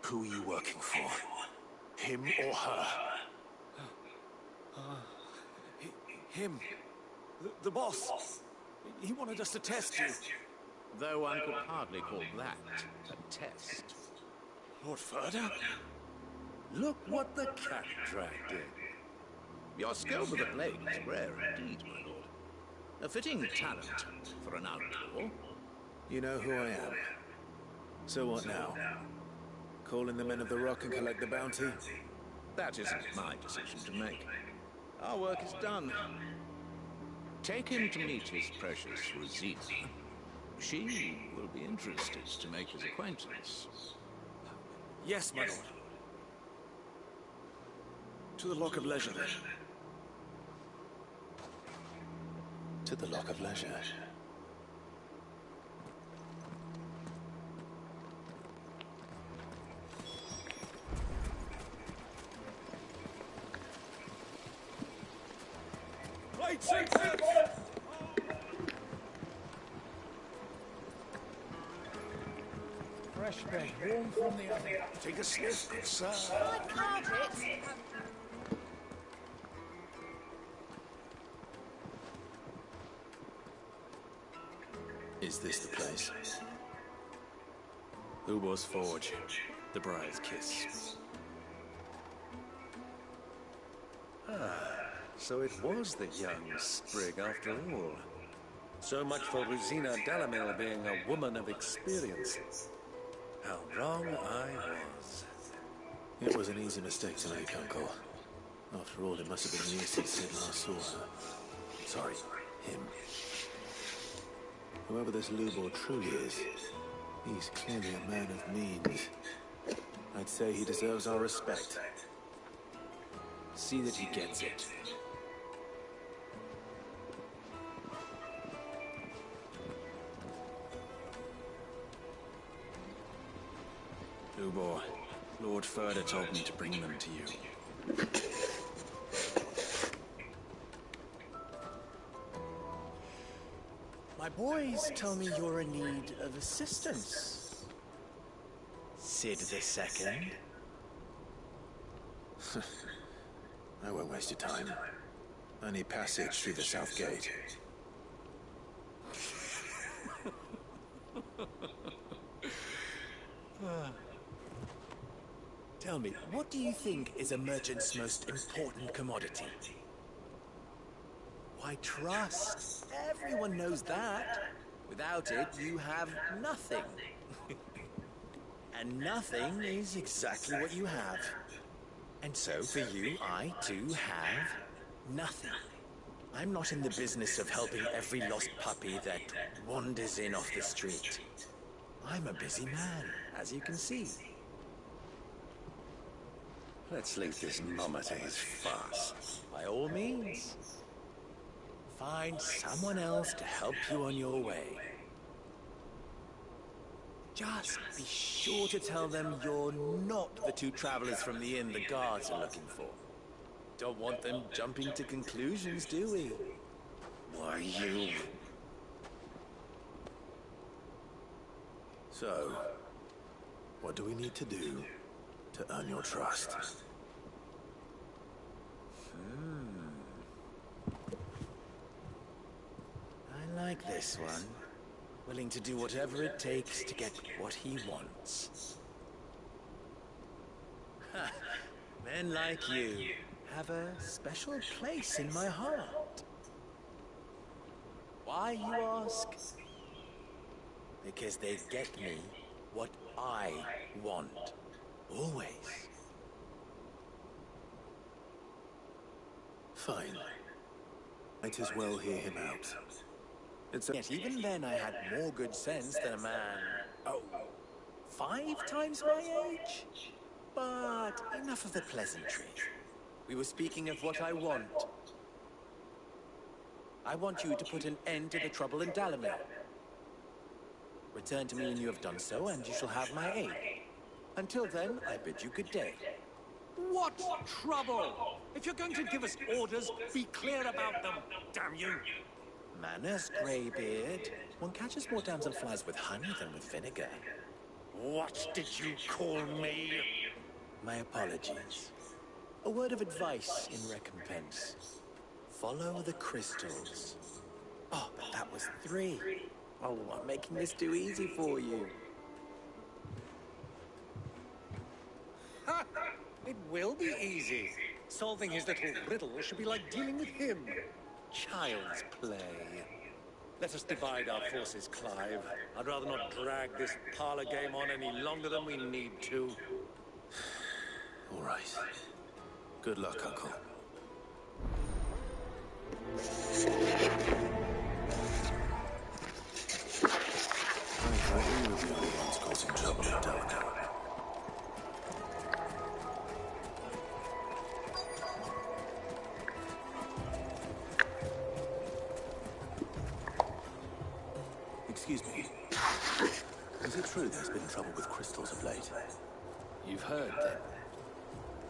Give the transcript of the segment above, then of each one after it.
Who are you working for? Him or her? Him. The boss. He wanted us to test you. Though one could hardly call that a test. Lord Furder? Look what the cat dragged in. Your skill with the blade is rare indeed, my lord. A fitting talent for an outlaw. You know who I am. So what now? Call in the men of the Rock and collect the bounty? That isn't my decision to make. Our work is done. Take him to meet his precious Rosina. She will be interested to make his acquaintance. Yes, my lord. To the Lock of Leisure, then. To the Lock of Leisure. Fresh bed, warm from the oven. Take a sniff, good sir. Like carpets. Is this the place? Ubor's Forge. The Briar's Kiss. So it was the young sprig after all. So much for Rosina Delamere being a woman of experience. How wrong I was. It was an easy mistake to make, Uncle. After all, it must have been years since Sid last saw her. Sorry, him. Whoever this Lubor truly is, he's clearly a man of means. I'd say he deserves our respect. See that he gets it. Lubor, Lord Furder told me to bring them to you. My boys tell me you're in need of assistance. Sid the Second. I won't waste your time. I need passage through the south gate. Tell me, what do you think is a merchant's most important commodity? Why, trust. Everyone knows that. Without it, you have nothing. And nothing is exactly what you have. And so, for you, I, too, have nothing. I'm not in the business of helping every lost puppy that wanders in off the street. I'm a busy man, as you can see. Let's leave this mama to his farce. By all means. Find someone else to help you on your way. Just be sure to tell them you're not the two travelers from the inn the guards are looking for. Don't want them jumping to conclusions, do we? Why, you... So, what do we need to do to earn your trust? I like this one. Willing to do whatever it takes to get what he wants. Men like you have a special place in my heart. Why, you ask? Because they get me what I want. Always. Fine. Might as well hear him out. Yet even then I had more good sense than a man, 5 times my age? But enough of the pleasantry. We were speaking of what I want. I want you to put an end to the trouble in Delamere. Return to me when you have done so, and you shall have my aid. Until then, I bid you good day. What trouble? If you're going to give us orders, be clear about them, damn you! Manners, Greybeard. One catches more damselflies with honey than with vinegar. What did you call me? My apologies. A word of advice in recompense. Follow the crystals. Oh, but that was 3. Oh, I'm making this too easy for you. Ha! It will be easy. Solving his little riddle should be like dealing with him. Child's play. Let us divide our forces, Clive. I'd rather not drag this parlor game on any longer than we need to. All right. Good luck, Uncle. I thought we were the only ones causing trouble in Delco. Excuse me. Is it true there's been trouble with crystals of late? You've heard them.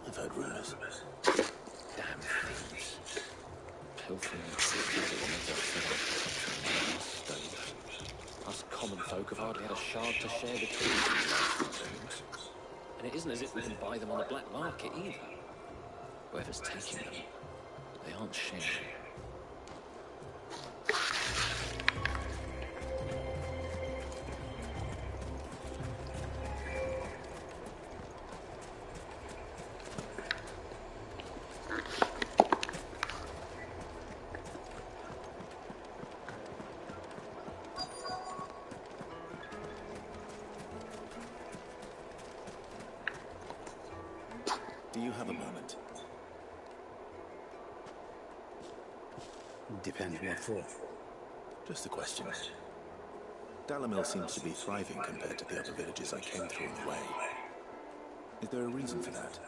I've heard rumors. Damn thieves. Pilfering the crystals that were meant to fill our stones. Us common folk have hardly had a shard to share between us these last few moons. And it isn't as if we can buy them on the black market either. Whoever's taking them, they aren't sharing. Do you have a moment? Depends what for. Just a question. Dalamil seems to be thriving compared to the other villages I came through on the way. Is there a reason for that?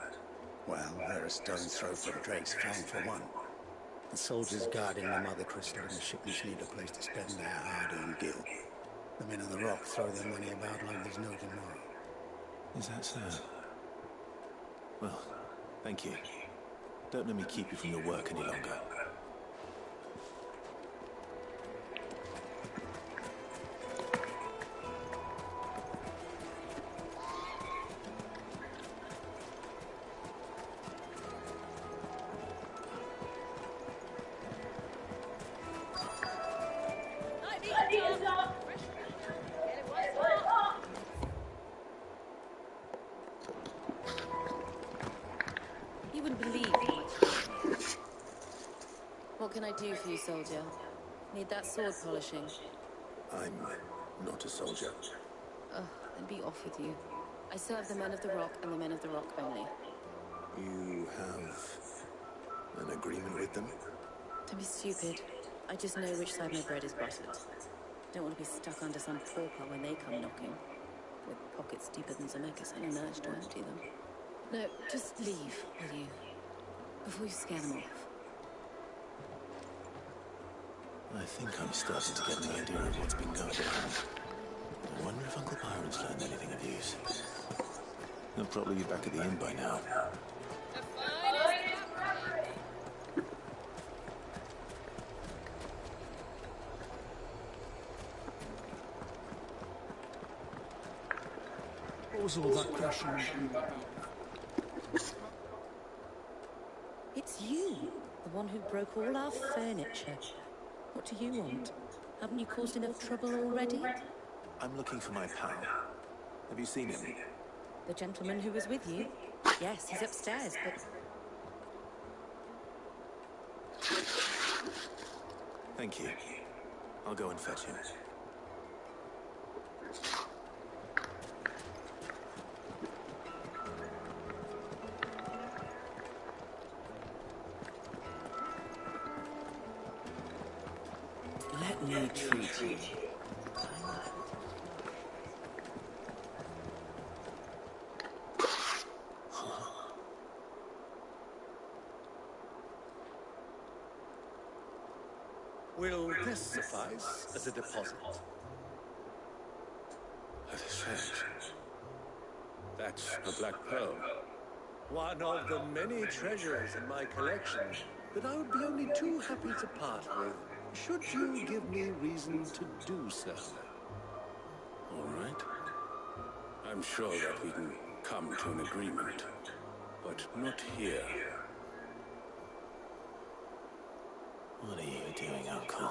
Well, they're a stone's throw from Drake's Fang for one. The soldiers guarding the Mother Crystal and the shipments need a place to spend their hard-earned gil. The men on the rock throw their money about like there's no tomorrow. Is that so? Well, thank you. Don't let me keep you from your work any longer. You wouldn't believe how much. What can I do for you, soldier? Need that sword polishing? I'm not a soldier. Ugh, then be off with you. I serve the men of the rock and the men of the rock only. You have an agreement with them? Don't be stupid. I just know which side my bread is buttered. Don't want to be stuck under some pauper when they come knocking. With pockets deeper than Zemeckis and an urge to empty them. No, just leave, will you? Before you scare them off. I think I'm starting to get an idea of what's been going on. I wonder if Uncle Byron's learned anything of use. He'll probably be back at the inn by now. What was all that crashing about? It's you, the one who broke all our furniture. What do you want? Haven't you caused enough trouble already? I'm looking for my pal. Have you seen him? The gentleman who was with you? Yes, he's upstairs, but... Thank you. I'll go and fetch him. Let me treat you. Will this suffice as a deposit? That is strange. That's a black pearl. One of the many treasures in my collection that I would be only too happy to part with, should you give me reason to do so. All right. I'm sure that we can come to an agreement, but not here. What are you doing, Uncle?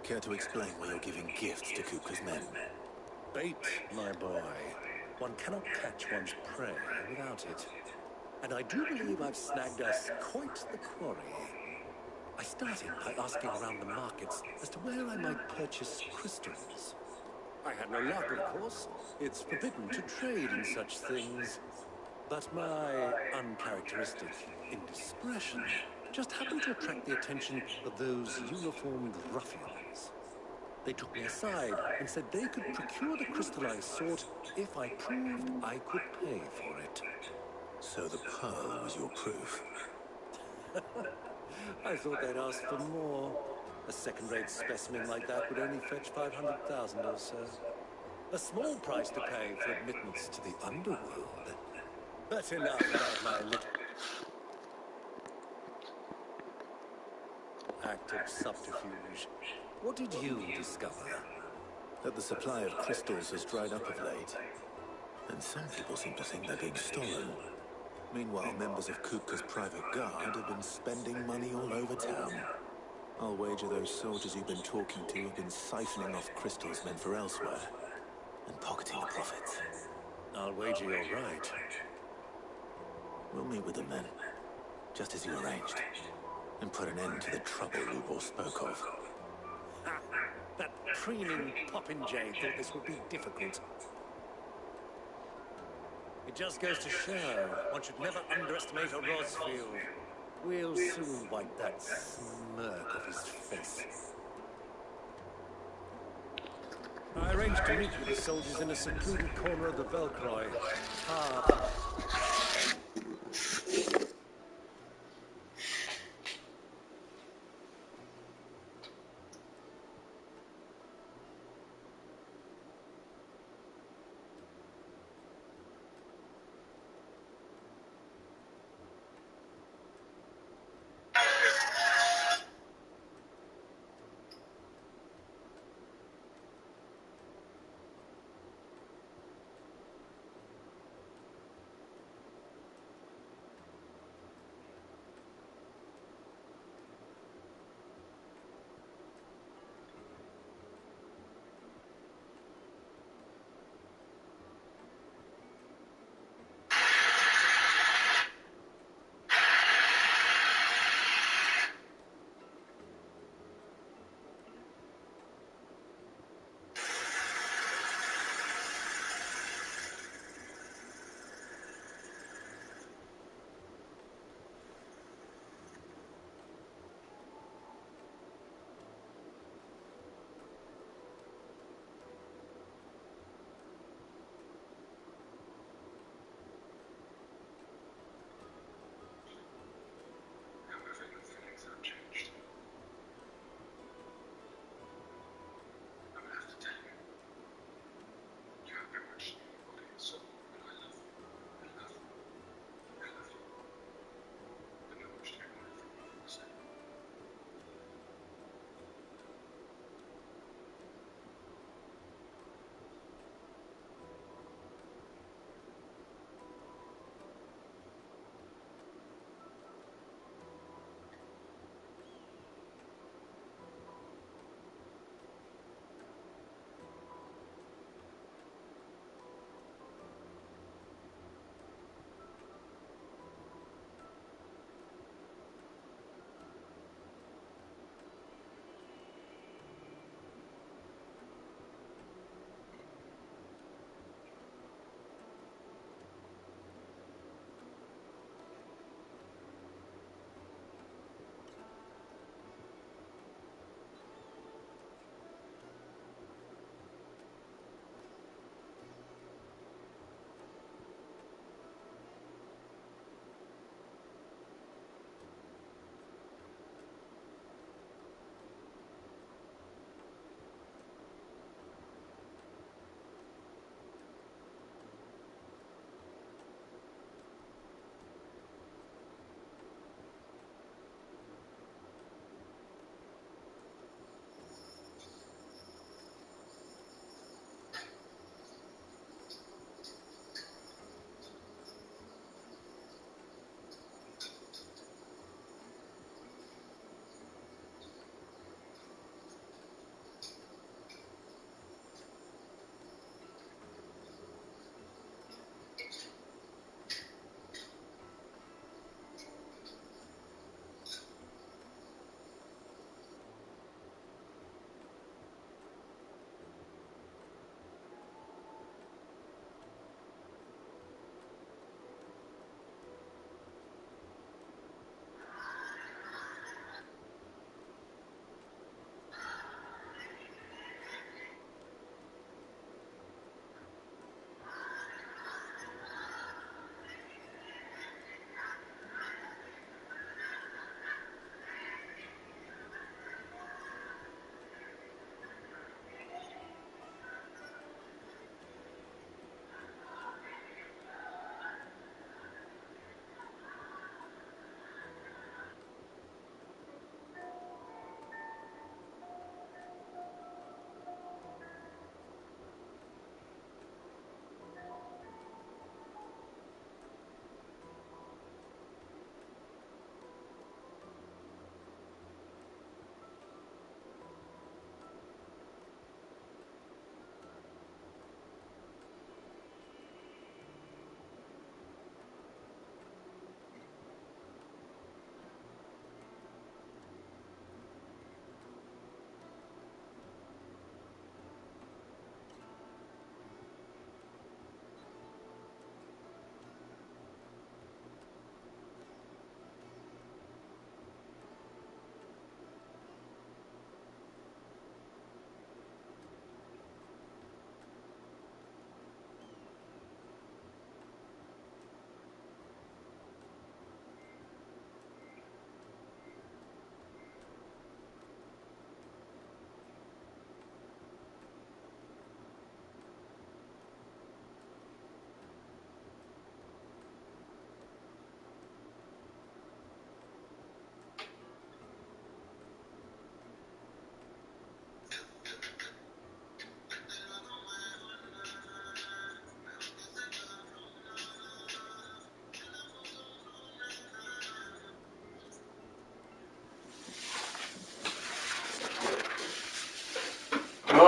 Care to explain why you're giving gifts to Kupka's men? Bait, my boy. One cannot catch one's prey without it. And I do believe I've snagged us quite the quarry. I started by asking around the markets as to where I might purchase crystals. I had no luck, of course. It's forbidden to trade in such things. But my uncharacteristic indiscretion just happened to attract the attention of those uniformed ruffians. They took me aside and said they could procure the crystal I sought if I proved I could pay for it. So the pearl was your proof? I thought they'd ask for more. A second-rate specimen like that would only fetch 500,000 or so. A small price to pay for admittance to the underworld. But enough about my little act of subterfuge. What did you discover? That the supply of crystals has dried up of late. And some people seem to think they're being stolen. Meanwhile, members of Kupka's private guard have been spending money all over town. I'll wager those soldiers you've been talking to have been siphoning off crystals meant for elsewhere and pocketing the profits. I'll wager you're right. We'll meet with them then, just as you arranged, and put an end to the trouble Lubor spoke of. Ha! That preening popinjay thought this would be difficult. It just goes to show one should never underestimate a Rosfield. We'll soon wipe that smirk off his face. I arranged to meet with the soldiers in a secluded corner of the Velcroy.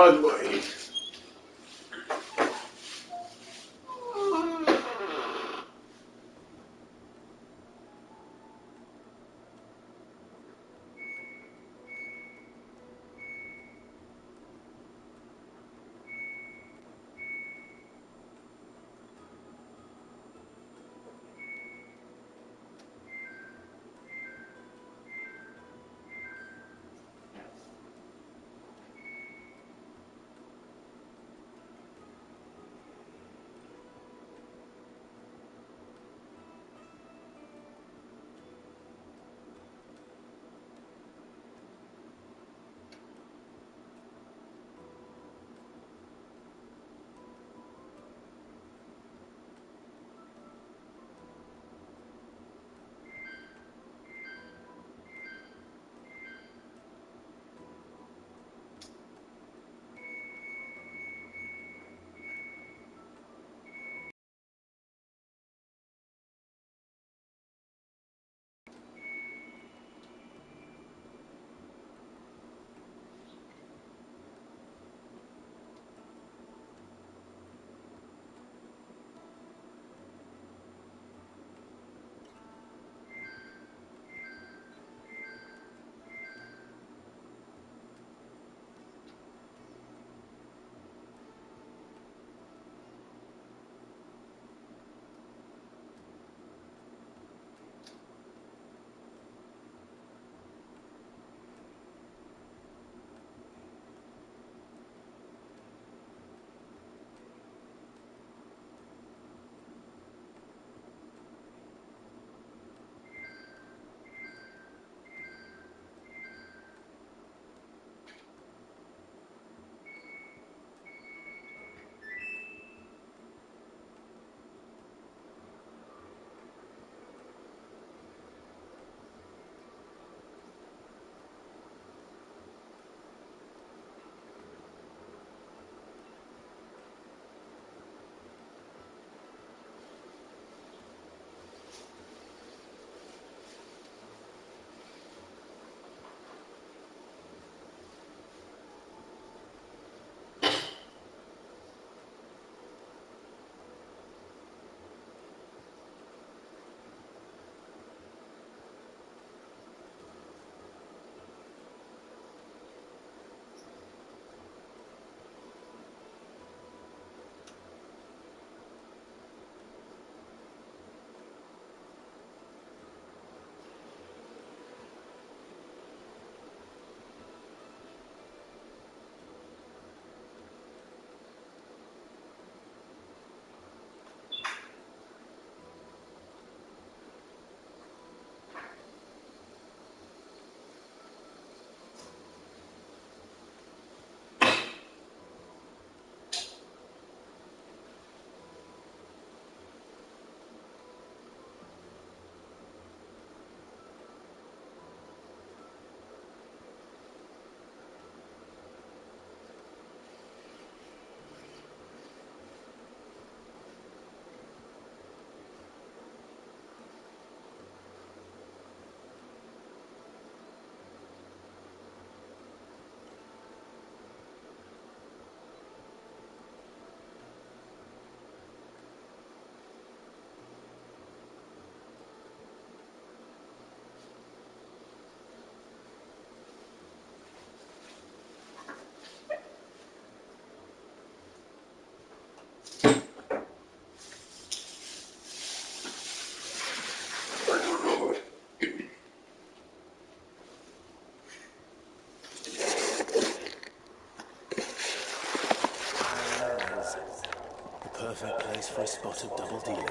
hard way. Perfect place for a spot of double dealing.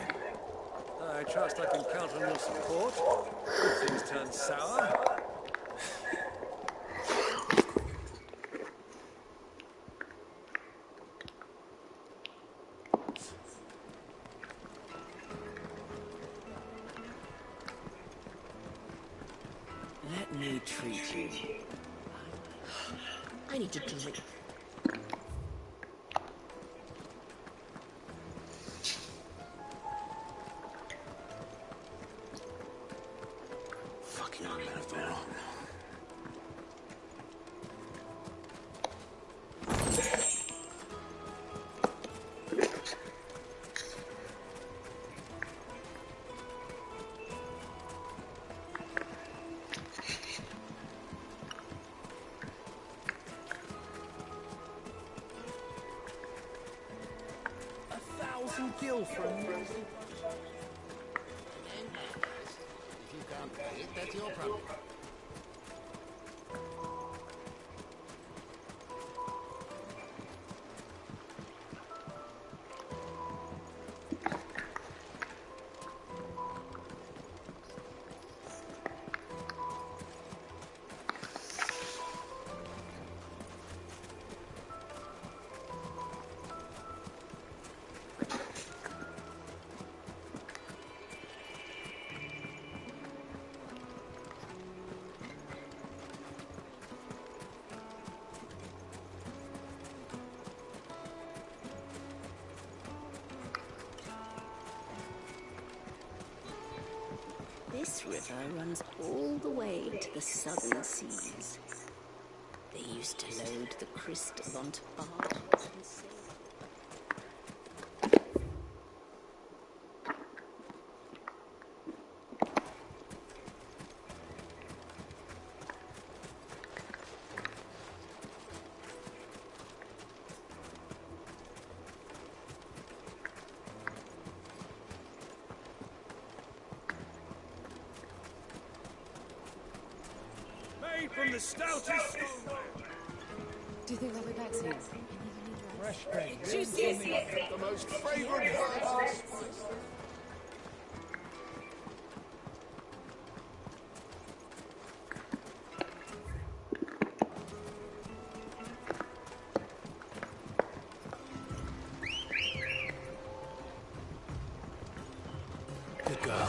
I trust I can count on your support if things turn sour. Let me treat you. I need to drink. Fucking unbelievable. some gil for a measly... If you can't pay it, that's your problem. This river runs all the way to the southern seas. They used to load the crystal onto barges and sail. From the stoutest stone. Do you think they'll be back soon? Fresh drink. Juicy. The most fragrant herbs. Good girl.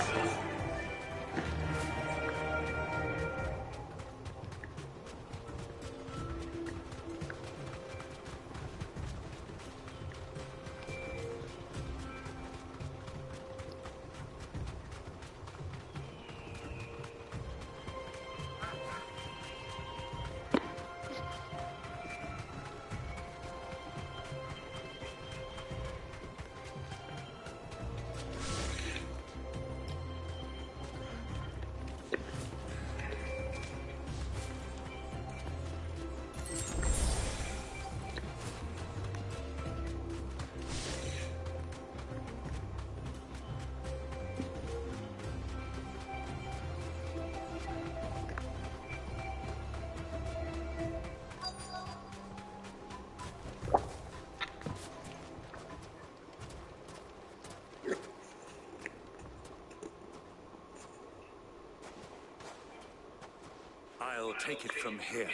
I'll take it from here.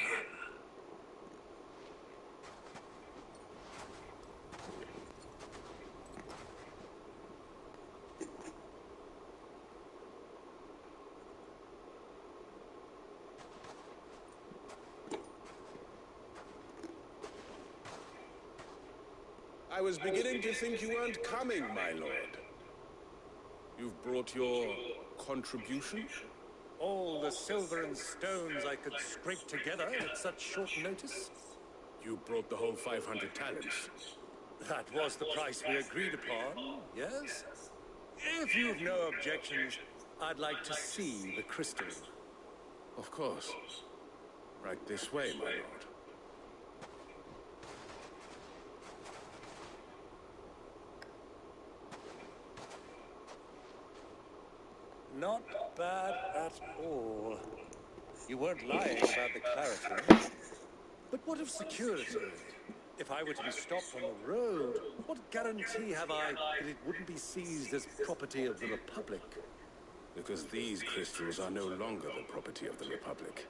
I was beginning to think you weren't coming, my lord. You've brought your contribution? All the silver and stones I could scrape together at such short notice? You brought the whole 500 talents. That was the price we agreed upon, yes? If you've no objections, I'd like to see the crystal. Of course. Right this way, my lord. Not bad at all. You weren't lying about the clarity. But what of security? If I were to be stopped on the road, what guarantee have I that it wouldn't be seized as property of the Republic? Because these crystals are no longer the property of the Republic.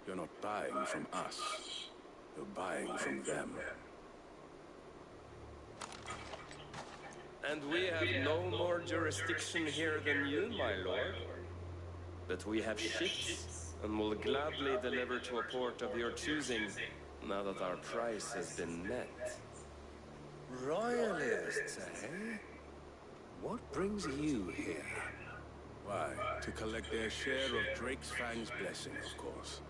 You're not buying from us. You're buying from them. And we have no more jurisdiction here than you, my lord. But we have ships, and will gladly deliver to a port of your choosing, now that our price has been met. Royalists, eh? What brings you here? Why? To collect their share of Ff16's blessing, of course.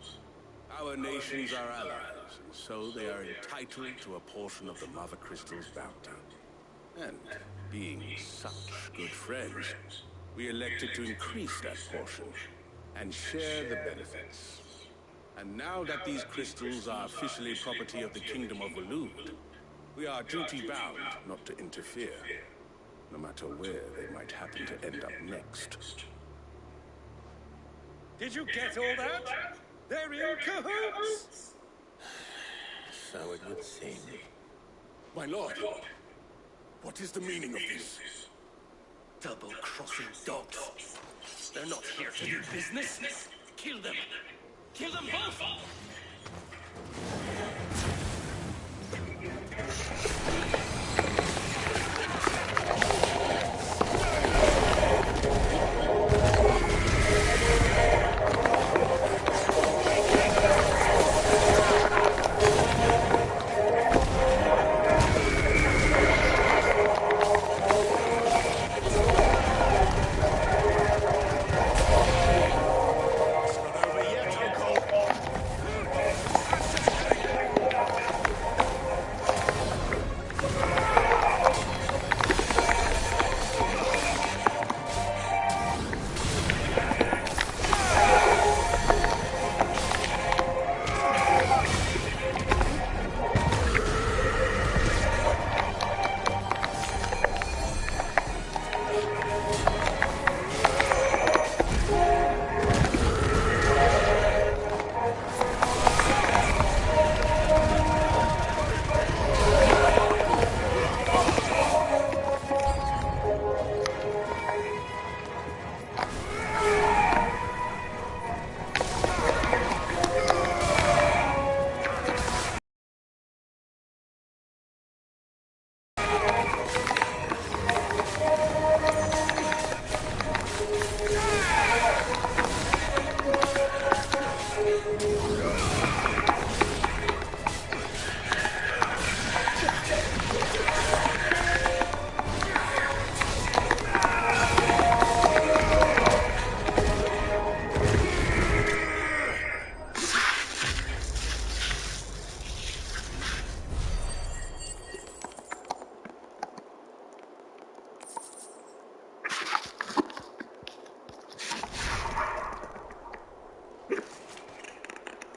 Our nations are allies, and so they are entitled to a portion of the Mother Crystal's bounty. And being such good friends, we elected to increase that portion and share the benefits. And now that these crystals are officially property of the Kingdom of Waloed, we are duty-bound not to interfere. no matter where they might happen to end up next. Did you get all that? They're in cahoots! So it would seem. My lord, what is the meaning of this? Double-crossing dogs. They're not here to do business. Kill them. Kill them both!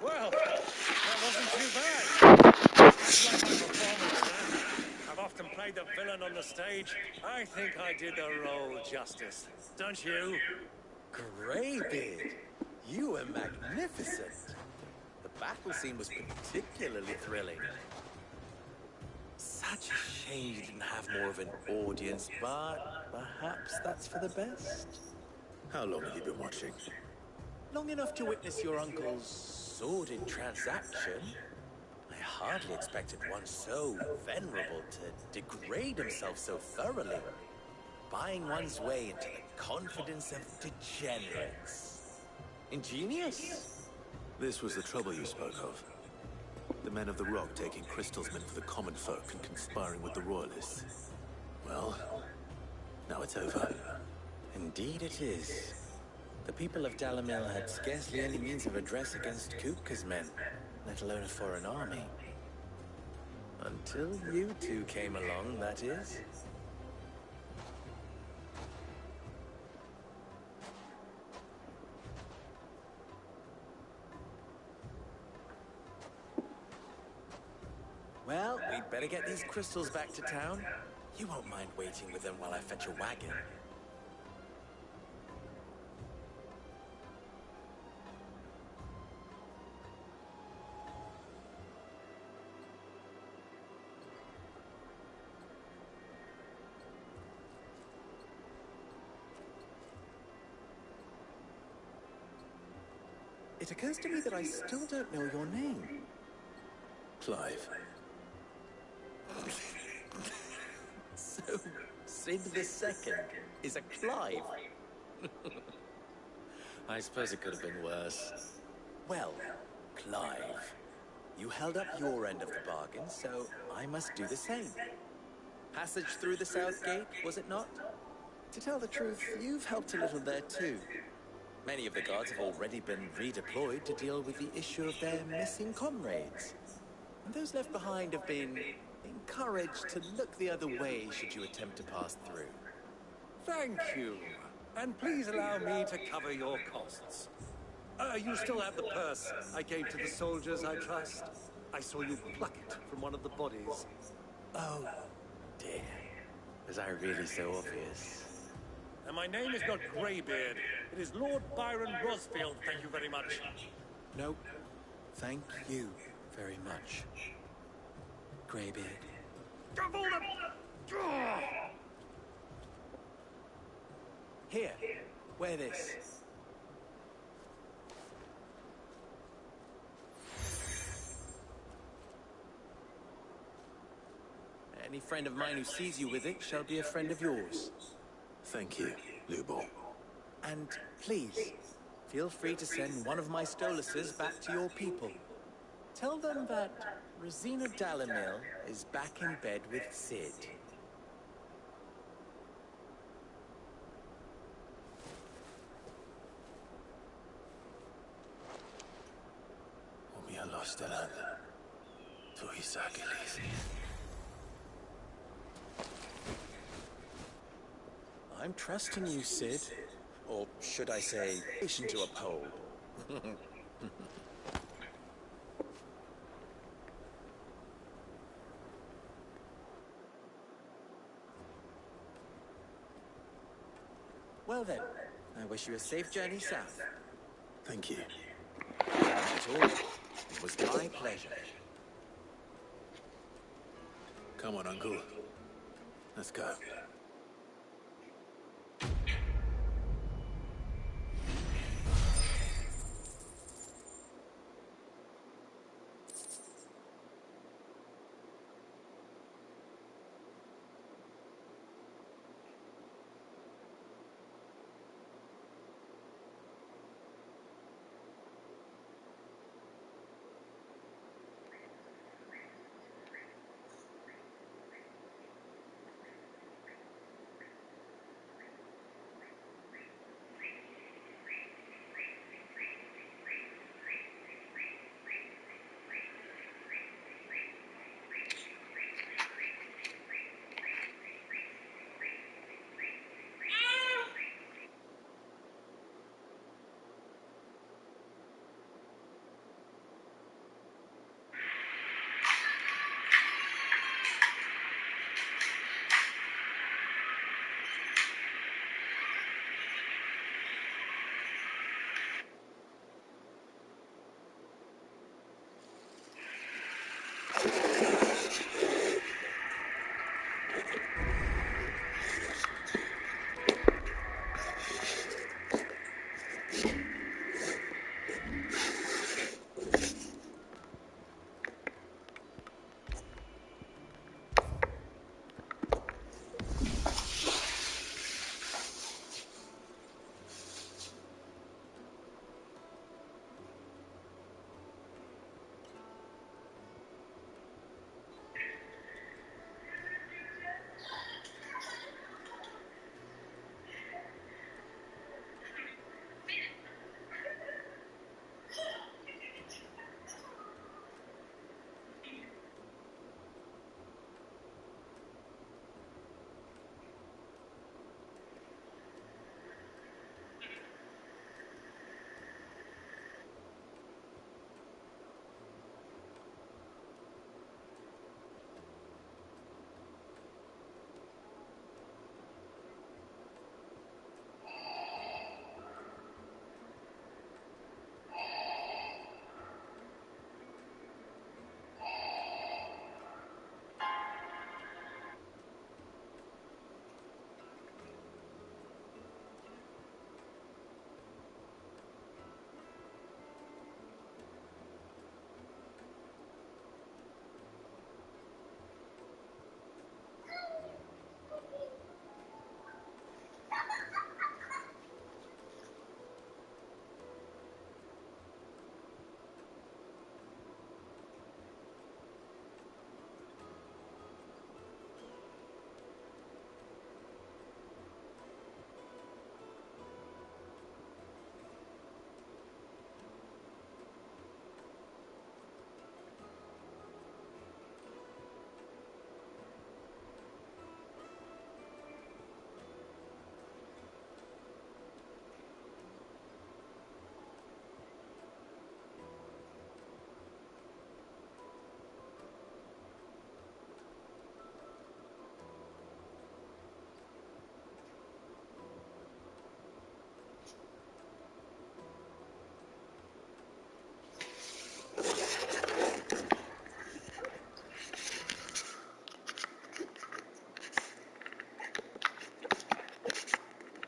Well, that wasn't too bad. That's like my performance, huh? I've often played the villain on the stage. I think I did the role justice. Don't you? Greybeard, you were magnificent. The battle scene was particularly thrilling. Such a shame you didn't have more of an audience, but perhaps that's for the best. How long have you been watching? Long enough to witness your uncle's sordid transaction. I hardly expected one so venerable to degrade himself so thoroughly. Buying one's way into the confidence of degenerates. Ingenious? This was the trouble you spoke of. The men of the Rock taking crystals meant for the common folk and conspiring with the Royalists. Well, now it's over. Indeed it is. The people of Dalamil had scarcely any means of redress against Kupka's men, let alone a foreign army. Until you two came along, that is. Well, we'd better get these crystals back to town. You won't mind waiting with them while I fetch a wagon. It occurs to me that I still don't know your name. Clive. So, Sid the Second is a Clive. I suppose it could have been worse. Well, Clive, you held up your end of the bargain, so I must do the same. Passage through the South Gate, was it not? To tell the truth, you've helped a little there too. Many of the guards have already been redeployed to deal with the issue of their missing comrades. And those left behind have been encouraged to look the other way should you attempt to pass through. Thank you. And please allow me to cover your costs. You still have the purse I gave to the soldiers, I trust? I saw you pluck it from one of the bodies. Oh, dear. Was I really so obvious? And my name is not Greybeard. It is Lord Byron Rosfield, thank you very much. No, thank you very much, Greybeard. Here, wear this. Any friend of mine who sees you with it shall be a friend of yours. Thank you, Lubor. And please, feel free to send one of my Stoluses back to your people. Tell them that Rosina Dalamil is back in bed with Sid. Umia lostelan. Tu isakilis. I'm trusting you, Sid. Or should I say, patient to a pole. Well then, I wish you a safe journey south. Thank you. Not at all. It was my pleasure. Come on, Uncle. Let's go.